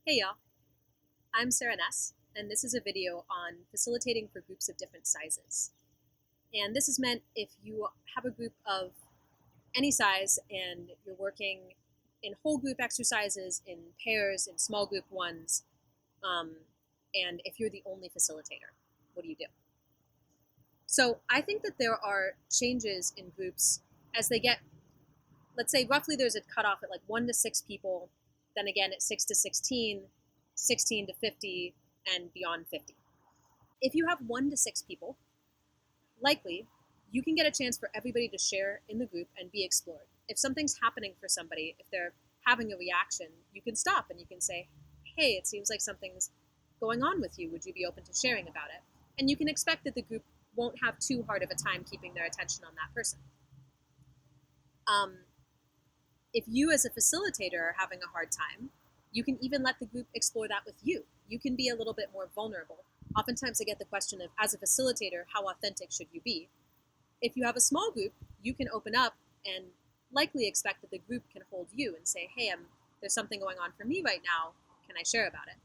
Hey y'all, I'm Sarah Ness, and this is a video on facilitating for groups of different sizes. And this is meant if you have a group of any size and you're working in whole group exercises, in pairs, in small group ones, um, and if you're the only facilitator, what do you do? So I think that there are changes in groups as they get, let's say roughly there's a cutoff at like 1 to 6 people, then again at 6 to 16, 16 to 50, and beyond 50. If you have 1 to 6 people, likely you can get a chance for everybody to share in the group and be explored. If something's happening for somebody, if they're having a reaction, you can stop and you can say, hey, it seems like something's going on with you. Would you be open to sharing about it? And you can expect that the group won't have too hard of a time keeping their attention on that person. If you as a facilitator are having a hard time, you can even let the group explore that with you. You can be a little bit more vulnerable. Oftentimes I get the question of, as a facilitator, how authentic should you be? If you have a small group, you can open up and likely expect that the group can hold you and say, hey, there's something going on for me right now. Can I share about it?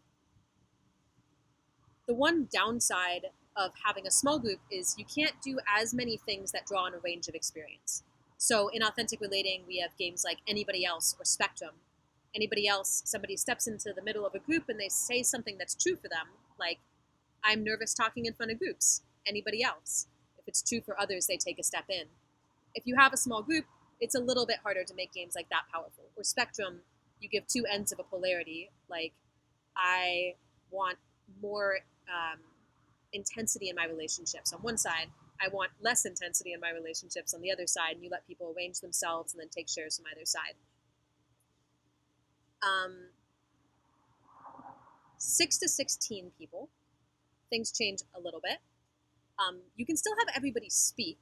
The one downside of having a small group is you can't do as many things that draw on a range of experience. So in authentic relating, we have games like Anybody Else or Spectrum. Anybody else, somebody steps into the middle of a group and they say something that's true for them, like, I'm nervous talking in front of groups. Anybody else? If it's true for others, they take a step in. If you have a small group, it's a little bit harder to make games like that powerful. Or Spectrum, you give two ends of a polarity, like, I want more intensity in my relationships on one side. I want less intensity in my relationships on the other side, and you let people arrange themselves and then take shares from either side. 6 to 16 people, things change a little bit. You can still have everybody speak,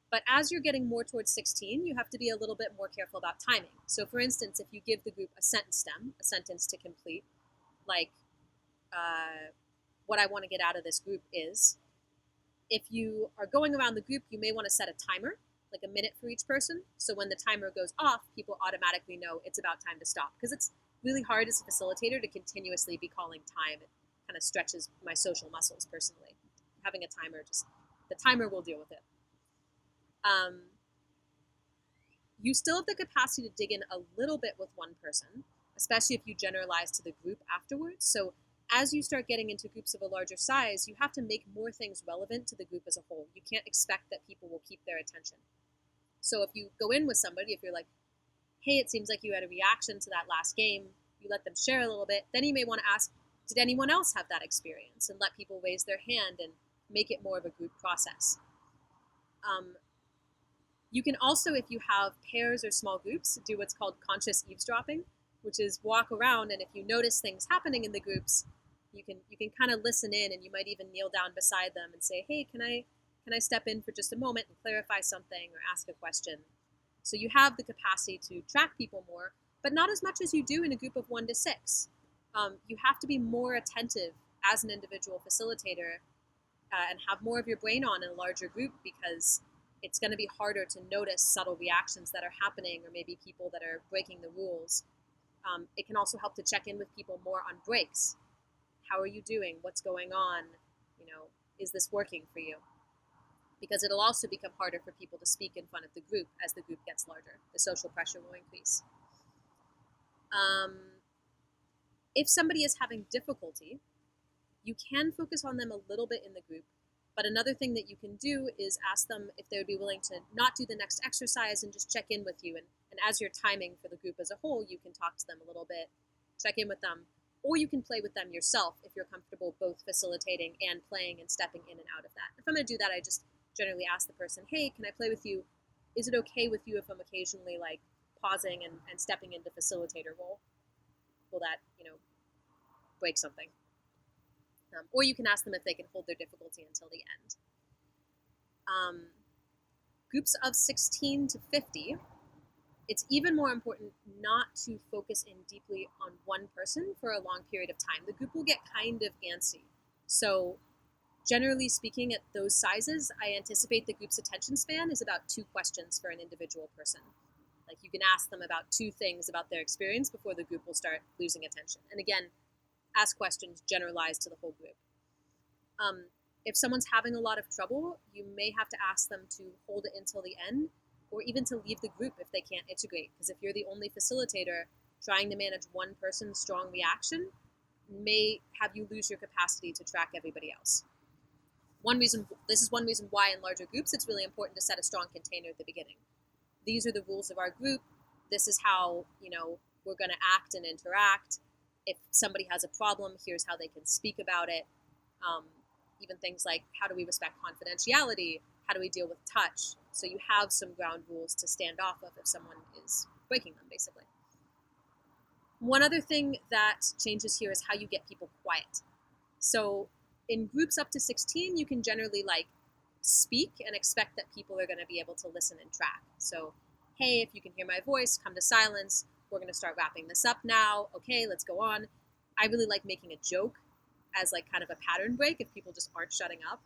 but as you're getting more towards 16, you have to be a little bit more careful about timing. So for instance, if you give the group a sentence stem, a sentence to complete, like, what I want to get out of this group is, if you are going around the group, you may want to set a timer, like a minute for each person. So when the timer goes off, people automatically know it's about time to stop. Because it's really hard as a facilitator to continuously be calling time. It kind of stretches my social muscles personally. Having a timer, the timer will deal with it. You still have the capacity to dig in a little bit with one person, especially if you generalize to the group afterwards. So as you start getting into groups of a larger size, you have to make more things relevant to the group as a whole. You can't expect that people will keep their attention. So if you go in with somebody, if you're like, hey, it seems like you had a reaction to that last game, you let them share a little bit, then you may want to ask, did anyone else have that experience? And let people raise their hand and make it more of a group process. You can also, if you have pairs or small groups, do what's called conscious eavesdropping, which is walk around, and if you notice things happening in the groups, you can kind of listen in, and you might even kneel down beside them and say, hey, can I step in for just a moment and clarify something or ask a question? So you have the capacity to track people more, but not as much as you do in a group of 1 to 6. You have to be more attentive as an individual facilitator and have more of your brain on in a larger group, because it's going to be harder to notice subtle reactions that are happening, or maybe people that are breaking the rules. It can also help to check in with people more on breaks. How are you doing? What's going on? Is this working for you? Because it'll also become harder for people to speak in front of the group as the group gets larger. The social pressure will increase. If somebody is having difficulty, you can focus on them a little bit in the group. But another thing that you can do is ask them if they would be willing to not do the next exercise and just check in with you. And as you're timing for the group as a whole, you can talk to them a little bit, check in with them, or you can play with them yourself if you're comfortable both facilitating and playing and stepping in and out of that. If I'm going to do that, I just generally ask the person, hey, can I play with you? Is it okay with you if I'm occasionally like pausing and stepping into facilitator role? Will that, break something? Or you can ask them if they can hold their difficulty until the end. Groups of 16 to 50, it's even more important not to focus in deeply on one person for a long period of time. The group will get kind of antsy. So generally speaking, at those sizes, I anticipate the group's attention span is about 2 questions for an individual person. Like, you can ask them about 2 things about their experience before the group will start losing attention. And again, ask questions generalized to the whole group. If someone's having a lot of trouble, you may have to ask them to hold it until the end, or even to leave the group if they can't integrate. Because if you're the only facilitator, trying to manage one person's strong reaction may have you lose your capacity to track everybody else. This is one reason why in larger groups it's really important to set a strong container at the beginning. These are the rules of our group. This is how, we're going to act and interact. If somebody has a problem, here's how they can speak about it. Even things like, how do we respect confidentiality? How do we deal with touch? So you have some ground rules to stand off of if someone is breaking them, basically. One other thing that changes here is how you get people quiet. So in groups up to 16, you can generally speak and expect that people are going to be able to listen and track. So, hey, if you can hear my voice, come to silence. We're going to start wrapping this up now. Okay, let's go on. I really like making a joke as kind of a pattern break if people just aren't shutting up.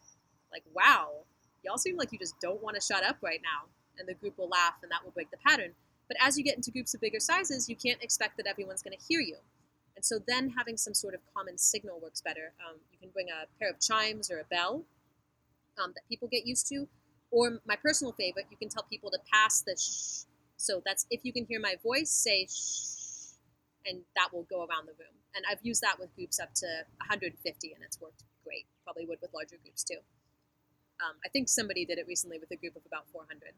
Wow, y'all seem like you just don't want to shut up right now. And the group will laugh and that will break the pattern. But as you get into groups of bigger sizes, you can't expect that everyone's going to hear you. And so then having some sort of common signal works better. You can bring a pair of chimes or a bell that people get used to. Or my personal favorite, you can tell people to pass the shh. So that's, if you can hear my voice, say shh, and that will go around the room. And I've used that with groups up to 150, and it's worked great. Probably would with larger groups too. I think somebody did it recently with a group of about 400.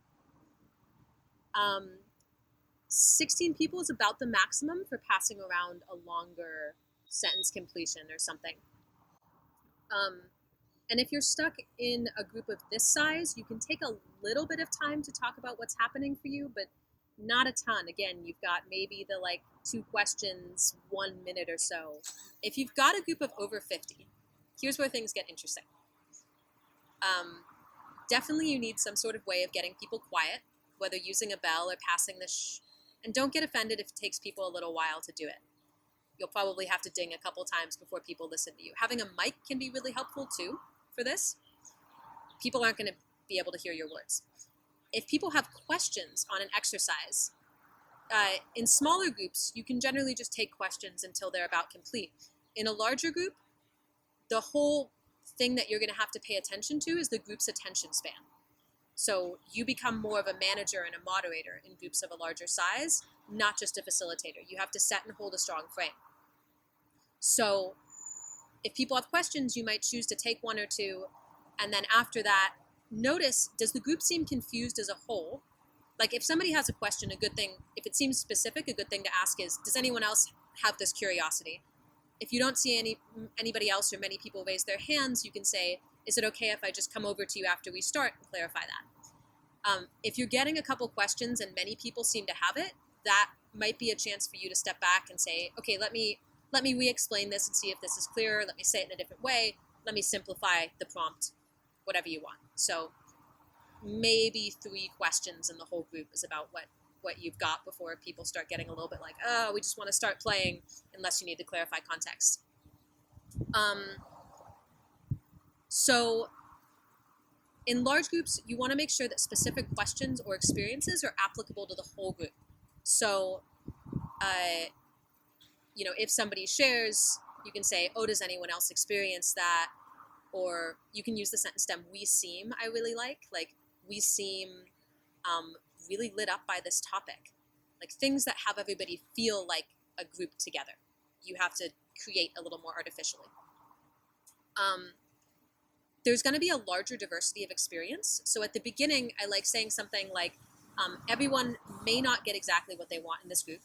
16 people is about the maximum for passing around a longer sentence completion or something. And if you're stuck in a group of this size, you can take a little bit of time to talk about what's happening for you, but not a ton. Again, you've got maybe the 2 questions, 1 minute or so. If you've got a group of over 50, here's where things get interesting. Definitely you need some sort of way of getting people quiet, whether using a bell or passing the shh. And don't get offended if it takes people a little while to do it. You'll probably have to ding a couple times before people listen to you. Having a mic can be really helpful too for this. People aren't going to be able to hear your words. If people have questions on an exercise, in smaller groups, you can generally just take questions until they're about complete. In a larger group, the whole thing that you're going to have to pay attention to is the group's attention span. So you become more of a manager and a moderator in groups of a larger size, not just a facilitator. You have to set and hold a strong frame. So if people have questions, you might choose to take 1 or 2, and then after that, notice, does the group seem confused as a whole? If somebody has a question, a good thing, if it seems specific, a good thing to ask is, does anyone else have this curiosity? If you don't see anybody else or many people raise their hands, you can say, is it okay if I just come over to you after we start and clarify that? If you're getting a couple questions and many people seem to have it, that might be a chance for you to step back and say, okay, let me re-explain this and see if this is clearer. Let me say it in a different way. Let me simplify the prompt, whatever you want. So maybe 3 questions in the whole group is about what you've got before people start getting a little bit oh, we just want to start playing, unless you need to clarify context. So in large groups, you want to make sure that specific questions or experiences are applicable to the whole group. So, if somebody shares, you can say, oh, does anyone else experience that? Or you can use the sentence stem, we seem, I really like we seem really lit up by this topic. Things that have everybody feel like a group together. You have to create a little more artificially. There's going to be a larger diversity of experience. So at the beginning, I like saying something everyone may not get exactly what they want in this group.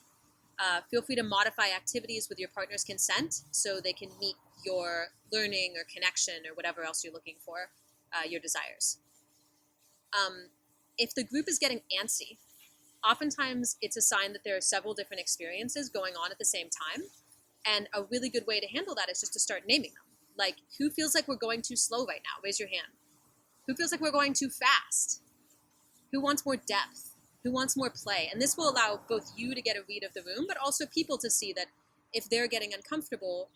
Feel free to modify activities with your partner's consent so they can meet your learning or connection or whatever else you're looking for, your desires. If the group is getting antsy, oftentimes it's a sign that there are several different experiences going on at the same time. And a really good way to handle that is just to start naming them. Who feels like we're going too slow right now? Raise your hand. Who feels like we're going too fast? Who wants more depth? Who wants more play? And this will allow both you to get a read of the room, but also people to see that if they're getting uncomfortable,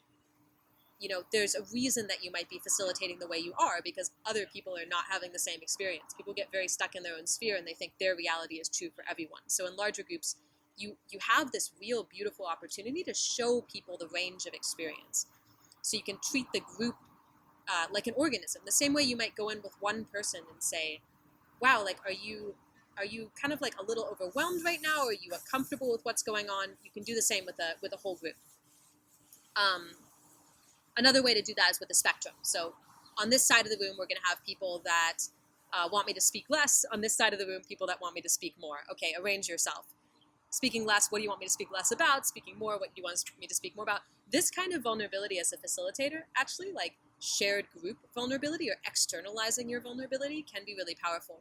there's a reason that you might be facilitating the way you are, because other people are not having the same experience. People get very stuck in their own sphere and they think their reality is true for everyone. So in larger groups, you have this real beautiful opportunity to show people the range of experience. So you can treat the group like an organism. The same way you might go in with one person and say, wow, like, are you kind of like a little overwhelmed right now? Or are you uncomfortable with what's going on? You can do the same with a whole group. Another way to do that is with a spectrum. So on this side of the room, we're going to have people that want me to speak less. On this side of the room, people that want me to speak more. Okay, arrange yourself. Speaking less, what do you want me to speak less about? Speaking more, what do you want me to speak more about? This kind of vulnerability as a facilitator, actually, like shared group vulnerability or externalizing your vulnerability, can be really powerful.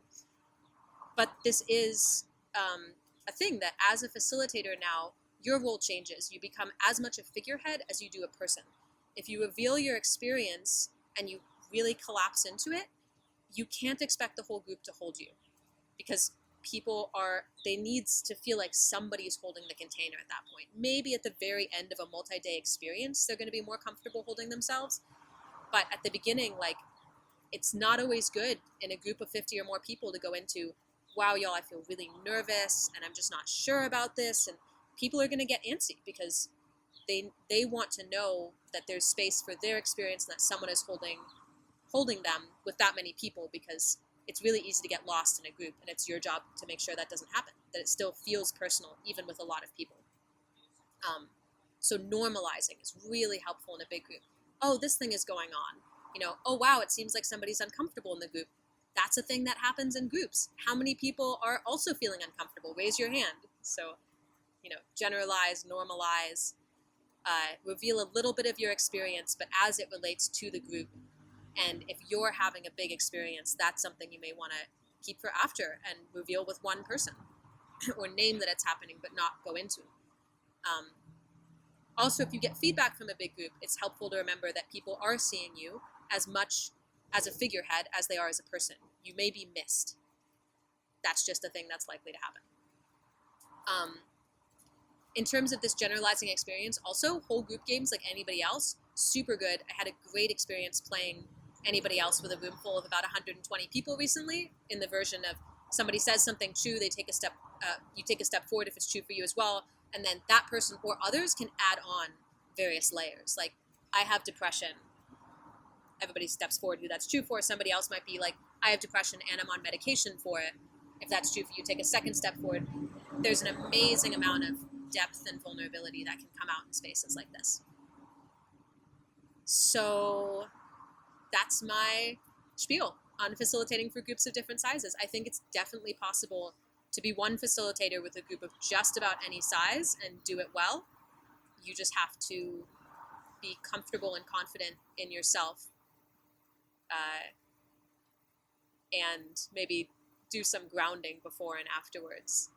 But this is a thing that as a facilitator now, your role changes. You become as much a figurehead as you do a person. If you reveal your experience and you really collapse into it, you can't expect the whole group to hold you, because they need to feel like somebody's holding the container at that point. Maybe at the very end of a multi-day experience, they're going to be more comfortable holding themselves. But at the beginning, like, it's not always good in a group of 50 or more people to go into, wow, y'all, I feel really nervous and I'm just not sure about this. And people are going to get antsy because they want to know that there's space for their experience and that someone is holding them with that many people, because it's really easy to get lost in a group, and it's your job to make sure that doesn't happen, that it still feels personal even with a lot of people. So normalizing is really helpful in a big group. Oh, this thing is going on. Oh, wow, it seems like somebody's uncomfortable in the group. That's a thing that happens in groups. How many people are also feeling uncomfortable? Raise your hand. So, generalize, normalize, reveal a little bit of your experience, but as it relates to the group. And if you're having a big experience, that's something you may want to keep for after and reveal with one person or name that it's happening, but not go into it. Also, if you get feedback from a big group, it's helpful to remember that people are seeing you as much as a figurehead as they are as a person. You may be missed. That's just a thing that's likely to happen. In terms of this generalizing experience, also, whole group games, like Anybody Else, super good. I had a great experience playing Anybody Else with a room full of about 120 people recently, in the version of somebody says something true, they take a step, you take a step forward if it's true for you as well, and then that person or others can add on various layers. Like, I have depression. Everybody steps forward who that's true for. Somebody else might be like, I have depression and I'm on medication for it. If that's true for you, take a second step forward. There's an amazing amount of depth and vulnerability that can come out in spaces like this. So that's my spiel on facilitating for groups of different sizes. I think it's definitely possible to be one facilitator with a group of just about any size and do it well. You just have to be comfortable and confident in yourself, and maybe do some grounding before and afterwards.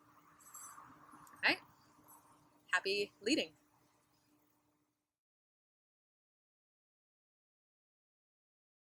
Okay? Happy leading.